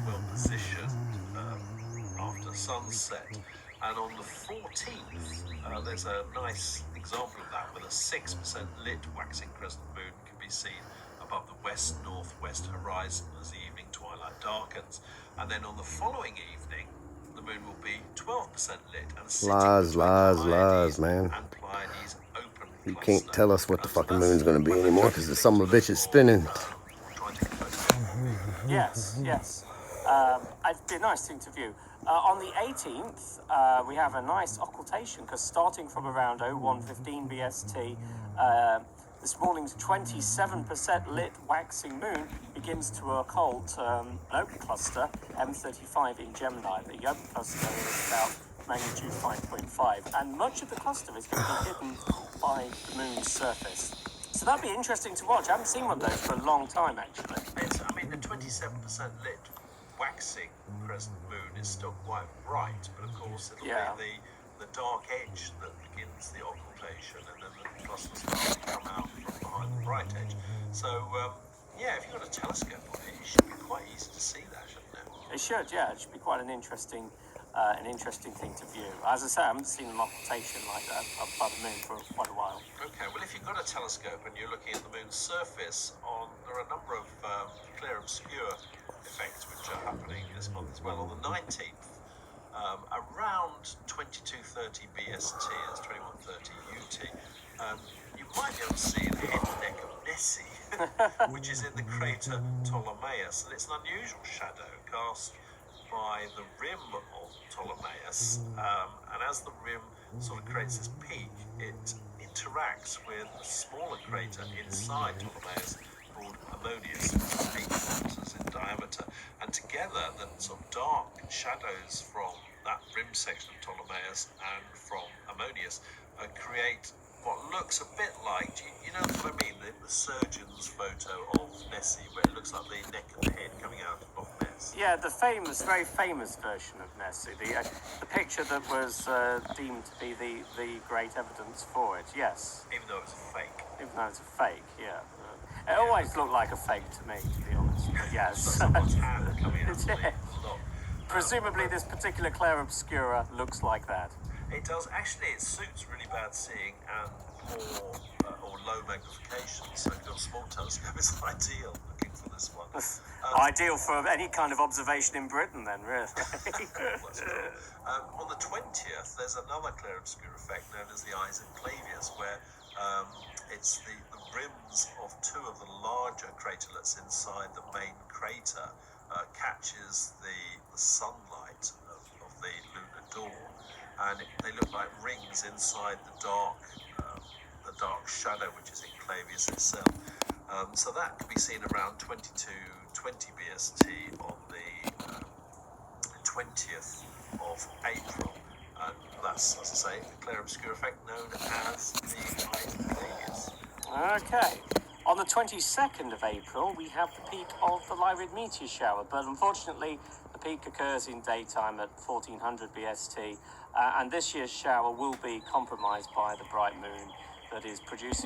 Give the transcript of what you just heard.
well positioned after sunset. And on the 14th, there's a nice example of that, with a 6% lit waxing crescent moon can be seen above the west-northwest horizon as the evening twilight darkens. And then on the following evening, the moon will be 12% lit and sitting Lies, between the Pleiades man. and Pleiades open You cluster. can't tell us what the fucking that's moon's gonna be one of the anymore tricky because the things son to of a look bitch is for, spinning. trying to get close to it. Yes. It'd be a nice thing to view. On the 18th, we have a nice occultation, because starting from around 01:15 BST, this morning's 27% lit waxing moon begins to occult an open cluster, M35 in Gemini. The open cluster is about magnitude 5.5, and much of the cluster is going to be hidden by the moon's surface. So that'd be interesting to watch. I haven't seen one of those for a long time, actually. The 27% lit waxing crescent moon is still quite bright, but of course it'll be the dark edge that begins the occultation, and then the cluster starts to come out from behind the bright edge. So, if you've got a telescope on it, it should be quite easy to see that, shouldn't it? It should, yeah. It should be quite an interesting thing to view. As I say, I haven't seen an occultation like that by the moon for quite a while. Okay, well, if you've got a telescope and you're looking at the moon's surface, there are a number of clear obscure effects which are happening this month as well. On the 19th, around 22:30 BST, that's 21:30 UT, you might be able to see the head and neck of Nessie, which is in the crater Ptolemaeus, and it's an unusual shadow cast by the rim of Ptolemaeus, and as the rim sort of creates this peak, it interacts with a smaller crater inside Ptolemaeus called Ammonius, which is 8 kilometers in diameter, and together the sort of dark shadows from that rim section of Ptolemaeus and from Ammonius create what looks a bit like, you know what I mean, the surgeon's photo of Nessie, where it looks like the neck and the head coming out of Nessie. Yeah, the very famous version of Nessie, the picture that was deemed to be the great evidence for it, yes. Even though it's a fake. Even though it's a fake, yeah. It always looked like a fake to me, to be honest, but yes. Someone's hand coming out of the lot. Presumably this particular Clair Obscura looks like that. It does. Actually, it suits really bad seeing and poor or low magnification. So if you've got a small telescope, it's ideal looking for this one. Ideal for any kind of observation in Britain, then, really. On the 20th, there's another Clair Obscura effect known as the Isaac Clavius, where it's the rims of two of the larger craterlets inside the main crater catches the sunlight of the lunar dawn, and they look like rings inside the dark shadow which is in Clavius itself. So that can be seen around 22:20 BST on the 20th of April, and that's, as I say, the Clair Obscura effect known as the Isaac Clavius. Okay. On the 22nd of April, we have the peak of the Lyrid meteor shower, but unfortunately, the peak occurs in daytime at 1400 BST, and this year's shower will be compromised by the bright moon that is producing